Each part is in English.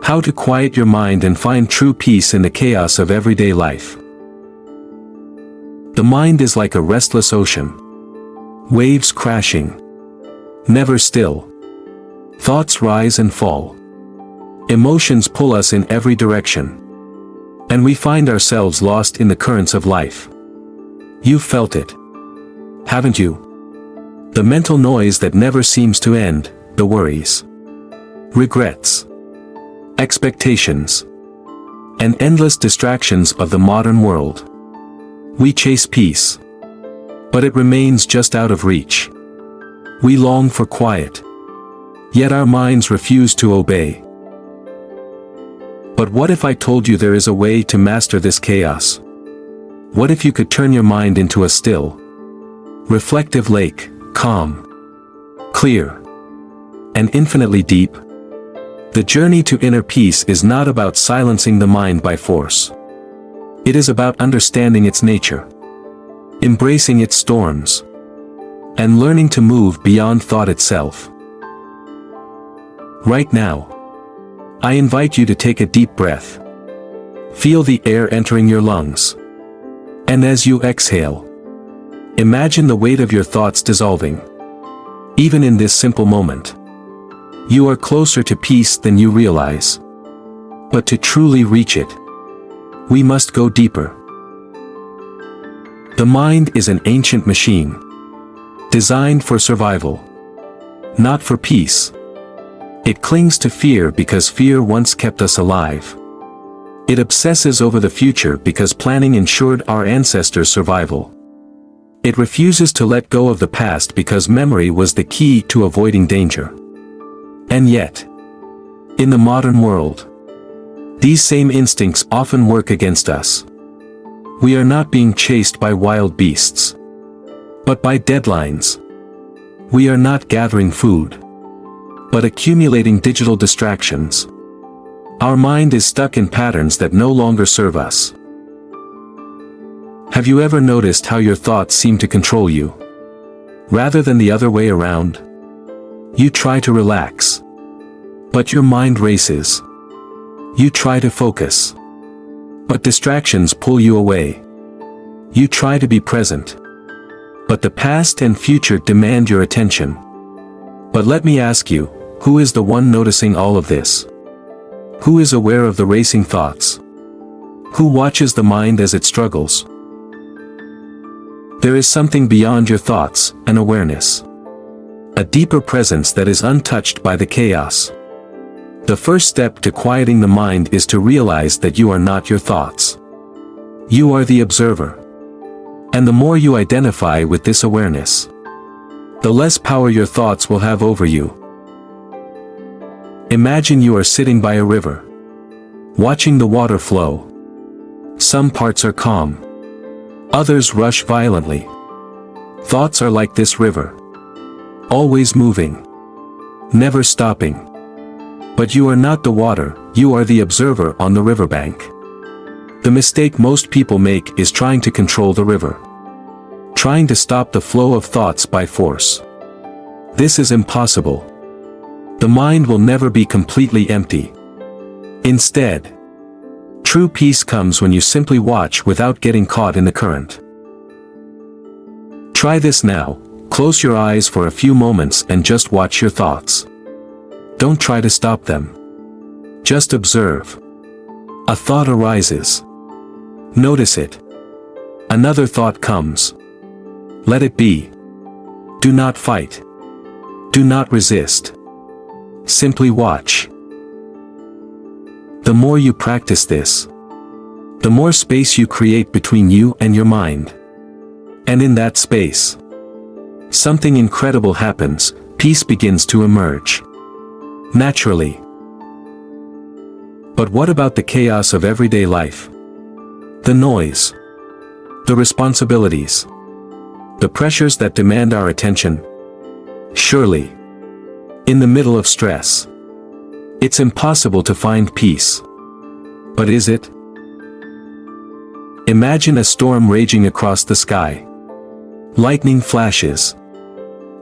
How to quiet your mind and find true peace in the chaos of everyday life. The mind is like a restless ocean. Waves crashing. Never still. Thoughts rise and fall. Emotions pull us in every direction. And we find ourselves lost in the currents of life. You've felt it, haven't you? The mental noise that never seems to end, the worries, regrets, expectations, and endless distractions of the modern world. We chase peace, but it remains just out of reach. We long for quiet, yet our minds refuse to obey. But what if I told you there is a way to master this chaos? What if you could turn your mind into a still, reflective lake, calm, clear, and infinitely deep? The journey to inner peace is not about silencing the mind by force. It is about understanding its nature, embracing its storms, and learning to move beyond thought itself. Right now, I invite you to take a deep breath. Feel the air entering your lungs. And as you exhale, imagine the weight of your thoughts dissolving. Even in this simple moment, you are closer to peace than you realize. But to truly reach it, we must go deeper. The mind is an ancient machine, designed for survival, not for peace. It clings to fear because fear once kept us alive. It obsesses over the future because planning ensured our ancestors' survival. It refuses to let go of the past because memory was the key to avoiding danger. And yet, in the modern world, these same instincts often work against us. We are not being chased by wild beasts, but by deadlines. We are not gathering food, but accumulating digital distractions. Our mind is stuck in patterns that no longer serve us. Have you ever noticed how your thoughts seem to control you, rather than the other way around? You try to relax, but your mind races. You try to focus, but distractions pull you away. You try to be present, but the past and future demand your attention. But let me ask you, who is the one noticing all of this? Who is aware of the racing thoughts? Who watches the mind as it struggles? There is something beyond your thoughts, an awareness. A deeper presence that is untouched by the chaos. The first step to quieting the mind is to realize that you are not your thoughts. You are the observer. And the more you identify with this awareness, the less power your thoughts will have over you. Imagine you are sitting by a river, watching the water flow. Some parts are calm. Others rush violently. Thoughts are like this river, always moving, never stopping. But you are not the water, you are the observer on the riverbank. The mistake most people make is trying to control the river, trying to stop the flow of thoughts by force. This is impossible. The mind will never be completely empty. Instead, true peace comes when you simply watch without getting caught in the current. Try this now. Close your eyes for a few moments and just watch your thoughts. Don't try to stop them. Just observe. A thought arises. Notice it. Another thought comes. Let it be. Do not fight. Do not resist. Simply watch. The more you practice this, the more space you create between you and your mind. And in that space, something incredible happens. Peace begins to emerge. Naturally. But what about the chaos of everyday life? The noise. The responsibilities. The pressures that demand our attention. Surely, in the middle of stress, it's impossible to find peace. But is it? Imagine a storm raging across the sky. Lightning flashes.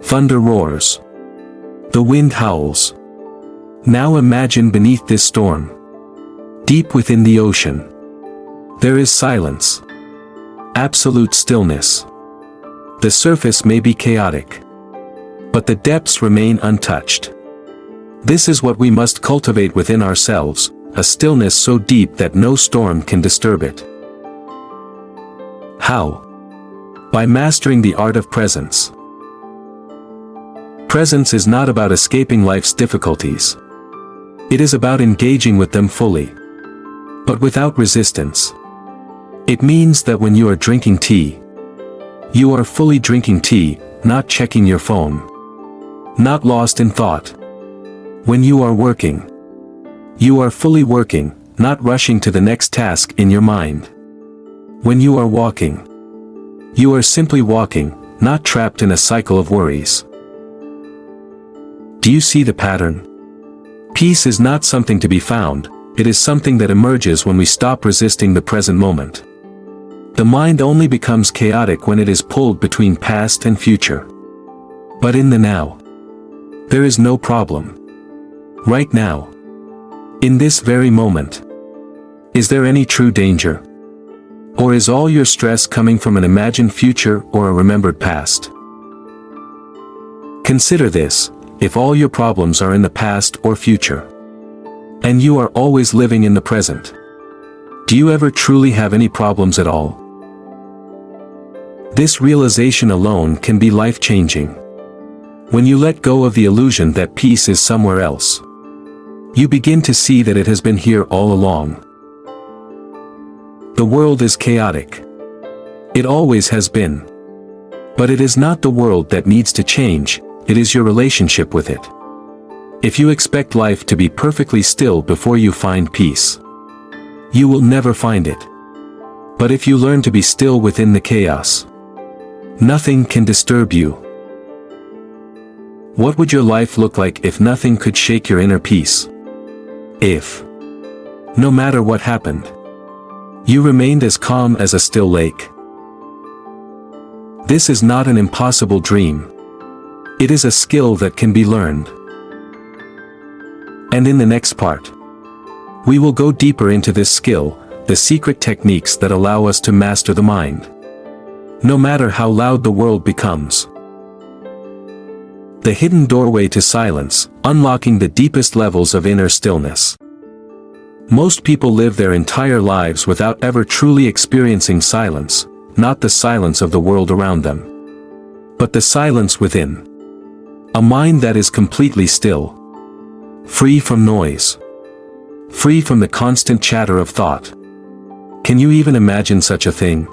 Thunder roars. The wind howls. Now imagine beneath this storm. Deep within the ocean. There is silence. Absolute stillness. The surface may be chaotic, but the depths remain untouched. This is what we must cultivate within ourselves, a stillness so deep that no storm can disturb it. How? By mastering the art of presence. Presence is not about escaping life's difficulties. It is about engaging with them fully, but without resistance. It means that when you are drinking tea, you are fully drinking tea, not checking your phone. Not lost in thought. When you are working, you are fully working, not rushing to the next task in your mind. When you are walking, you are simply walking, not trapped in a cycle of worries. Do you see the pattern? Peace is not something to be found, it is something that emerges when we stop resisting the present moment. The mind only becomes chaotic when it is pulled between past and future. But in the now, there is no problem. Right now, in this very moment, is there any true danger? Or is all your stress coming from an imagined future or a remembered past? Consider this, if all your problems are in the past or future, and you are always living in the present, do you ever truly have any problems at all? This realization alone can be life-changing. When you let go of the illusion that peace is somewhere else, you begin to see that it has been here all along. The world is chaotic. It always has been. But it is not the world that needs to change, it is your relationship with it. If you expect life to be perfectly still before you find peace, you will never find it. But if you learn to be still within the chaos, nothing can disturb you. What would your life look like if nothing could shake your inner peace? If, no matter what happened, you remained as calm as a still lake. This is not an impossible dream. It is a skill that can be learned. And in the next part, we will go deeper into this skill, the secret techniques that allow us to master the mind, no matter how loud the world becomes. The hidden doorway to silence, unlocking the deepest levels of inner stillness. Most people live their entire lives without ever truly experiencing silence, not the silence of the world around them, but the silence within. A mind that is completely still, free from noise, free from the constant chatter of thought. Can you even imagine such a thing?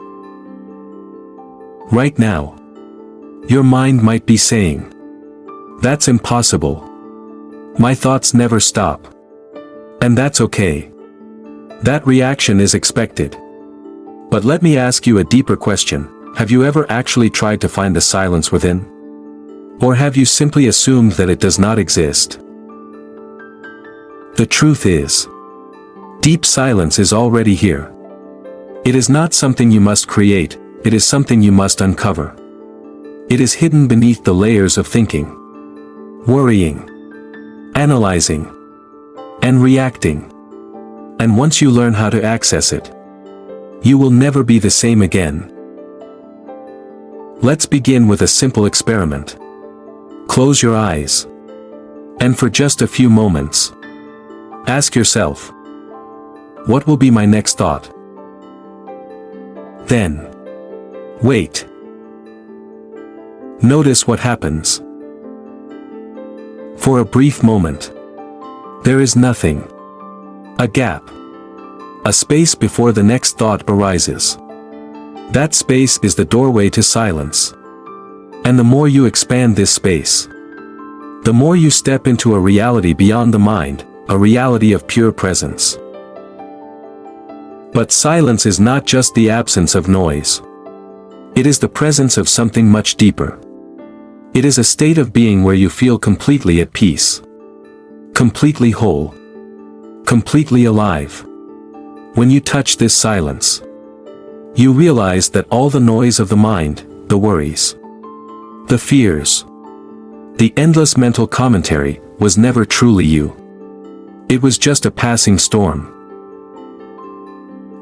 Right now, your mind might be saying, "That's impossible. My thoughts never stop." And that's okay. That reaction is expected. But let me ask you a deeper question. Have you ever actually tried to find the silence within? Or have you simply assumed that it does not exist? The truth is, deep silence is already here. It is not something you must create, it is something you must uncover. It is hidden beneath the layers of thinking, worrying, analyzing, and reacting. And once you learn how to access it, you will never be the same again. Let's begin with a simple experiment. Close your eyes. And for just a few moments, ask yourself, what will be my next thought? Then, wait. Notice what happens. For a brief moment, there is nothing. A gap. A space before the next thought arises. That space is the doorway to silence. And the more you expand this space, the more you step into a reality beyond the mind, a reality of pure presence. But silence is not just the absence of noise. It is the presence of something much deeper. It is a state of being where you feel completely at peace, completely whole, completely alive. When you touch this silence, you realize that all the noise of the mind, the worries, the fears, the endless mental commentary, was never truly you. It was just a passing storm.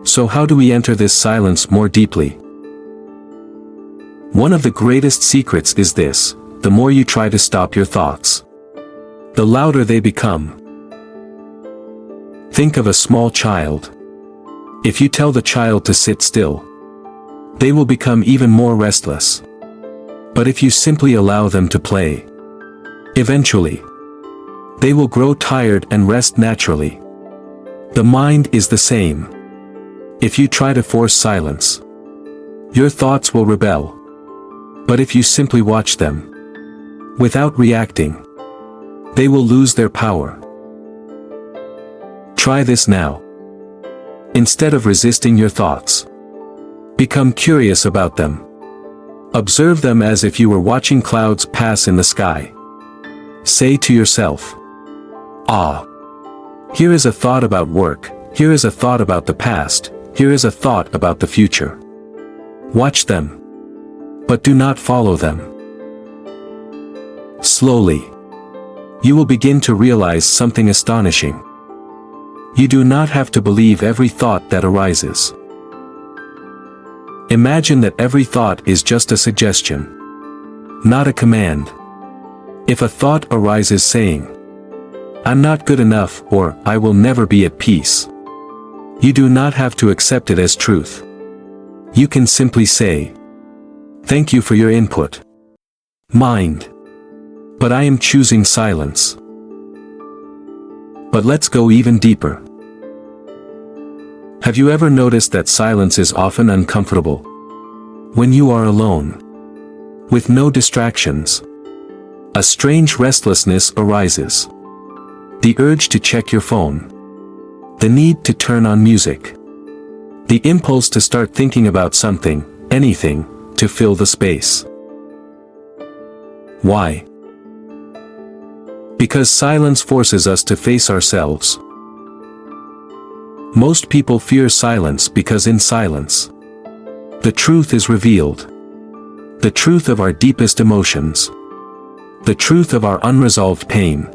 So how do we enter this silence more deeply? One of the greatest secrets is this: the more you try to stop your thoughts, the louder they become. Think of a small child. If you tell the child to sit still, they will become even more restless. But if you simply allow them to play, eventually, they will grow tired and rest naturally. The mind is the same. If you try to force silence, your thoughts will rebel. But if you simply watch them, without reacting, they will lose their power. Try this now. Instead of resisting your thoughts, become curious about them. Observe them as if you were watching clouds pass in the sky. Say to yourself, "Ah, here is a thought about work, here is a thought about the past, here is a thought about the future." Watch them, but do not follow them. Slowly, you will begin to realize something astonishing. You do not have to believe every thought that arises. Imagine that every thought is just a suggestion, not a command. If a thought arises saying, "I'm not good enough," or "I will never be at peace," you do not have to accept it as truth. You can simply say, "Thank you for your input, mind, but I am choosing silence." But let's go even deeper. Have you ever noticed that silence is often uncomfortable? When you are alone, with no distractions, a strange restlessness arises. The urge to check your phone, the need to turn on music, the impulse to start thinking about something, anything, to fill the space. Why? Because silence forces us to face ourselves. Most people fear silence because in silence, the truth is revealed. The truth of our deepest emotions. The truth of our unresolved pain.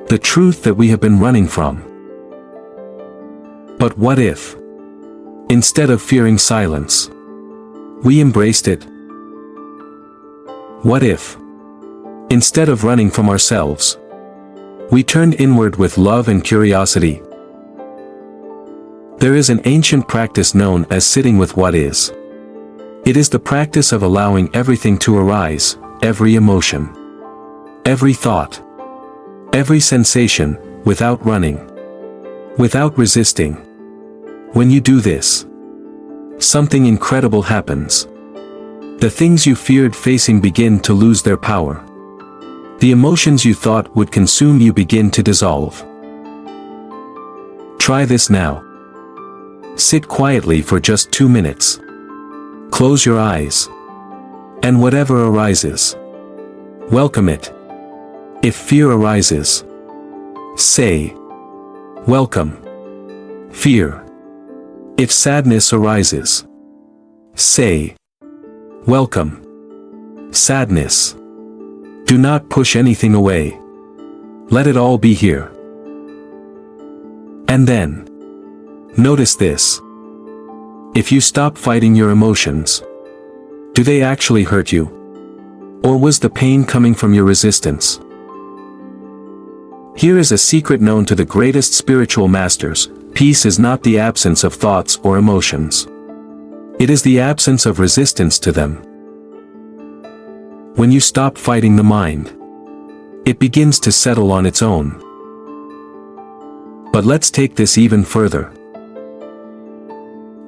The truth that we have been running from. But what if, instead of fearing silence, we embraced it? What if, instead of running from ourselves, we turned inward with love and curiosity? There is an ancient practice known as sitting with what is. It is the practice of allowing everything to arise, every emotion, every thought, every sensation, without running, without resisting. When you do this, something incredible happens. The things you feared facing begin to lose their power. The emotions you thought would consume you begin to dissolve. Try this now. Sit quietly for just 2 minutes. Close your eyes. And whatever arises, welcome it. If fear arises, say, "Welcome, fear." If sadness arises, say, "Welcome, sadness." Do not push anything away. Let it all be here. And then, notice this. If you stop fighting your emotions, do they actually hurt you? Or was the pain coming from your resistance? Here is a secret known to the greatest spiritual masters: peace is not the absence of thoughts or emotions. It is the absence of resistance to them. When you stop fighting the mind, it begins to settle on its own. But let's take this even further.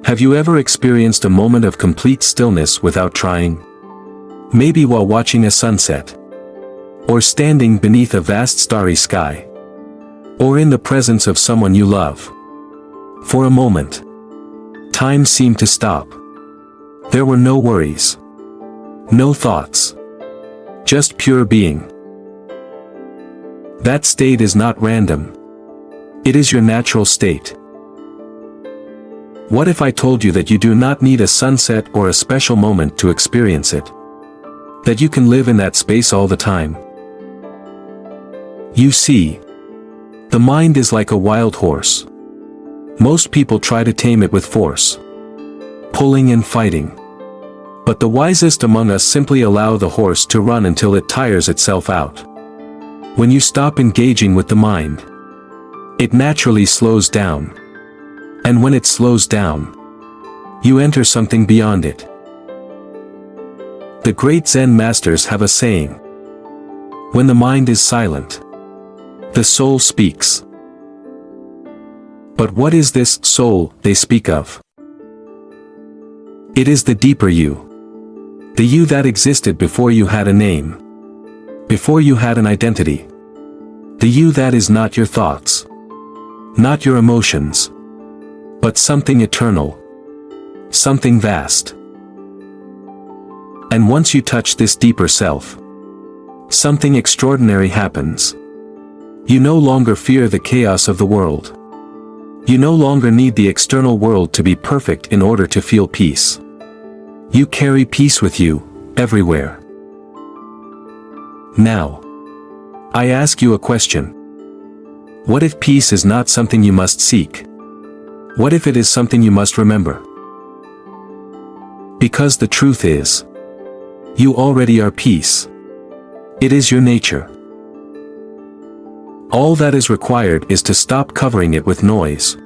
Have you ever experienced a moment of complete stillness without trying? Maybe while watching a sunset, or standing beneath a vast starry sky, or in the presence of someone you love. For a moment, time seemed to stop. There were no worries, no thoughts, just pure being. That state is not random. It is your natural state. What if I told you that you do not need a sunset or a special moment to experience it? That you can live in that space all the time? You see, The mind is like a wild horse. Most people try to tame it with force, pulling and fighting. But the wisest among us simply allow the horse to run until it tires itself out. When you stop engaging with the mind, it naturally slows down. And when it slows down, you enter something beyond it. The great Zen masters have a saying: when the mind is silent, the soul speaks. But what is this soul they speak of? It is the deeper you. The you that existed before you had a name, before you had an identity. The you that is not your thoughts, not your emotions, but something eternal, something vast. And once you touch this deeper self, something extraordinary happens. You no longer fear the chaos of the world. You no longer need the external world to be perfect in order to feel peace. You carry peace with you, everywhere. Now, I ask you a question. What if peace is not something you must seek? What if it is something you must remember? Because the truth is, you already are peace. It is your nature. All that is required is to stop covering it with noise.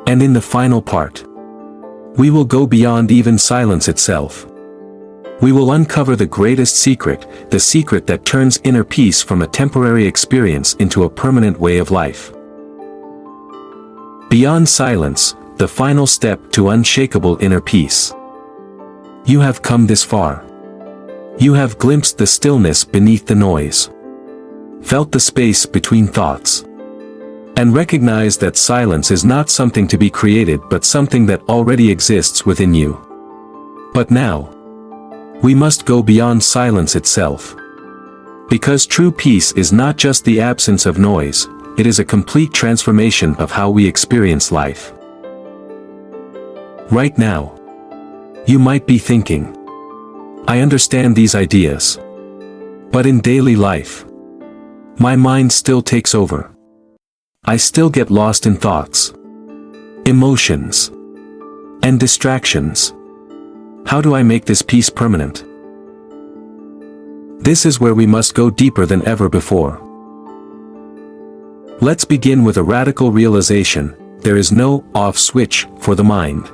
And in the final part, we will go beyond even silence itself. We will uncover the greatest secret, the secret that turns inner peace from a temporary experience into a permanent way of life. Beyond silence, the final step to unshakable inner peace. You have come this far. You have glimpsed the stillness beneath the noise, felt the space between thoughts, and recognized that silence is not something to be created but something that already exists within you. But now, we must go beyond silence itself. Because true peace is not just the absence of noise, it is a complete transformation of how we experience life. Right now, you might be thinking, I understand these ideas. But in daily life, my mind still takes over. I still get lost in thoughts, emotions, and distractions. How do I make this peace permanent? This is where we must go deeper than ever before. Let's begin with a radical realization: there is no off switch for the mind.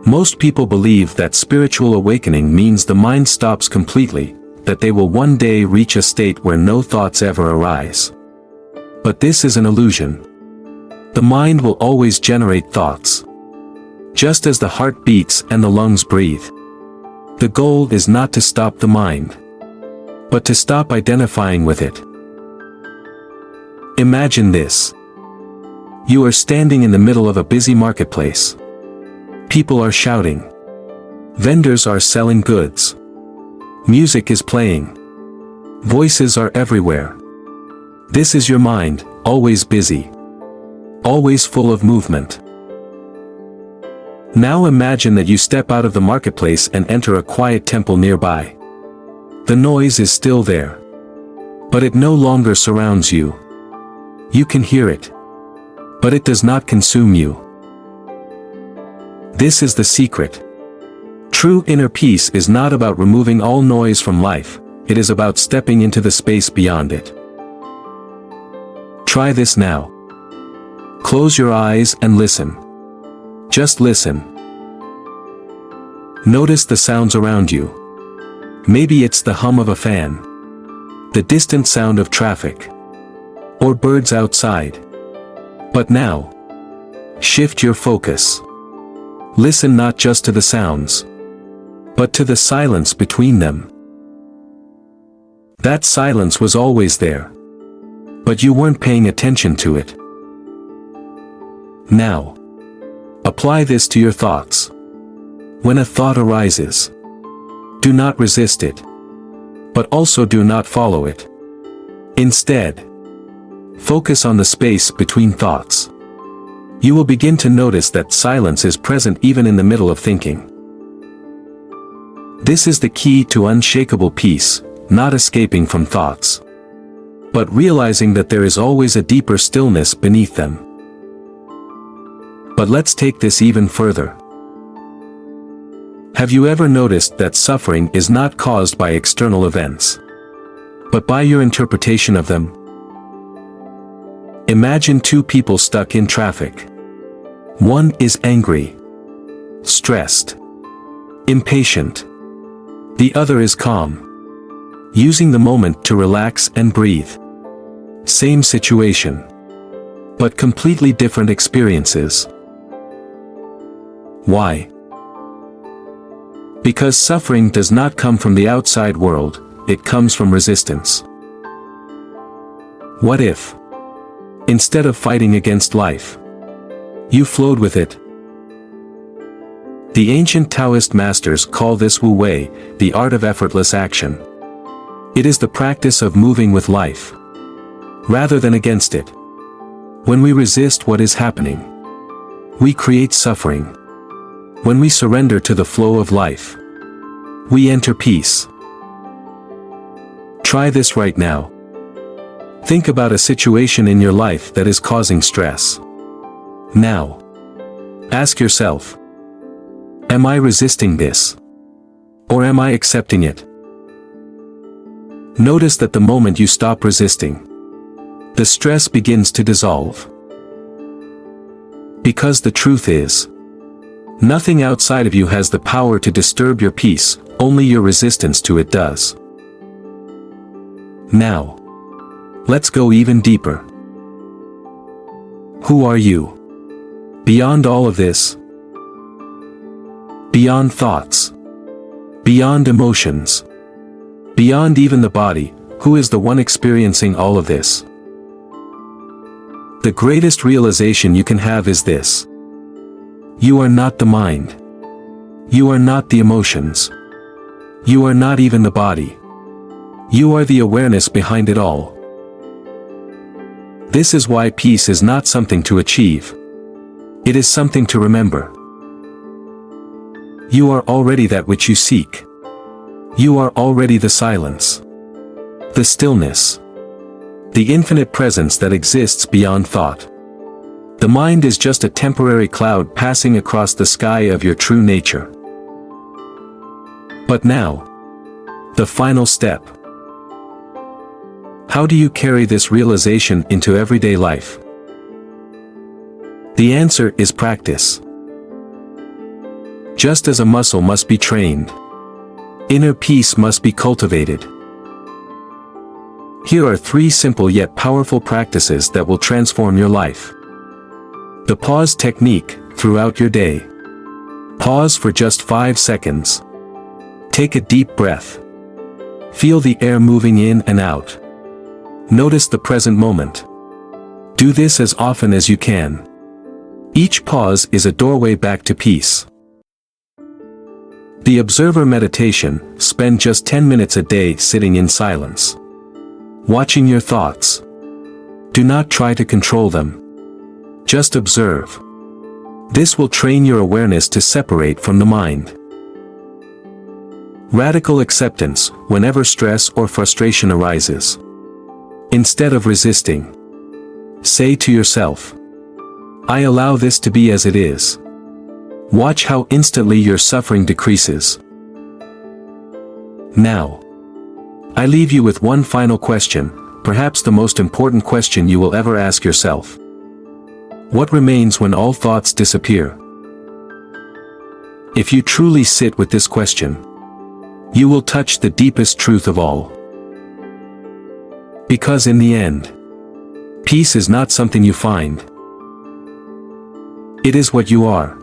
Most people believe that spiritual awakening means the mind stops completely, that they will one day reach a state where no thoughts ever arise. But this is an illusion. The mind will always generate thoughts, just as the heart beats and the lungs breathe. The goal is not to stop the mind, but to stop identifying with it. Imagine this. You are standing in the middle of a busy marketplace. People are shouting. Vendors are selling goods. Music is playing. Voices are everywhere. This is your mind, always busy, always full of movement. Now imagine that you step out of the marketplace and enter a quiet temple nearby. The noise is still there, but it no longer surrounds you. You can hear it, but it does not consume you. This is the secret. True inner peace is not about removing all noise from life, it is about stepping into the space beyond it. Try this now. Close your eyes and listen. Just listen. Notice the sounds around you. Maybe it's the hum of a fan, the distant sound of traffic, or birds outside. But now, shift your focus. Listen not just to the sounds, but to the silence between them. That silence was always there, but you weren't paying attention to it. Now, apply this to your thoughts. When a thought arises, do not resist it, but also do not follow it. Instead, focus on the space between thoughts. You will begin to notice that silence is present even in the middle of thinking. This is the key to unshakable peace, not escaping from thoughts, but realizing that there is always a deeper stillness beneath them. But let's take this even further. Have you ever noticed that suffering is not caused by external events, but by your interpretation of them? Imagine two people stuck in traffic. One is angry, stressed, impatient. The other is calm, using the moment to relax and breathe. Same situation, but completely different experiences. Why? Because suffering does not come from the outside world, it comes from resistance. What if, instead of fighting against life, you flowed with it? The ancient Taoist masters call this Wu Wei, the art of effortless action. It is the practice of moving with life, rather than against it. When we resist what is happening, we create suffering. When we surrender to the flow of life, we enter peace. Try this right now. Think about a situation in your life that is causing stress. Now, ask yourself, am I resisting this? Or am I accepting it? Notice that the moment you stop resisting, the stress begins to dissolve. Because the truth is, nothing outside of you has the power to disturb your peace, only your resistance to it does. Now, let's go even deeper. Who are you? Beyond all of this? Beyond thoughts? Beyond emotions? Beyond even the body, who is the one experiencing all of this? The greatest realization you can have is this. You are not the mind. You are not the emotions. You are not even the body. You are the awareness behind it all. This is why peace is not something to achieve. It is something to remember. You are already that which you seek. You are already the silence, the stillness, the infinite presence that exists beyond thought. The mind is just a temporary cloud passing across the sky of your true nature. But now, the final step. How do you carry this realization into everyday life? The answer is practice. Just as a muscle must be trained, inner peace must be cultivated. Here are 3 simple yet powerful practices that will transform your life. The pause technique, throughout your day. Pause for just 5 seconds. Take a deep breath. Feel the air moving in and out. Notice the present moment. Do this as often as you can. Each pause is a doorway back to peace. The observer meditation, spend just 10 minutes a day sitting in silence, watching your thoughts. Do not try to control them. Just observe. This will train your awareness to separate from the mind. Radical acceptance, whenever stress or frustration arises. Instead of resisting, say to yourself, I allow this to be as it is. Watch how instantly your suffering decreases. Now, I leave you with one final question, perhaps the most important question you will ever ask yourself. What remains when all thoughts disappear? If you truly sit with this question, you will touch the deepest truth of all. Because in the end, peace is not something you find. It is what you are.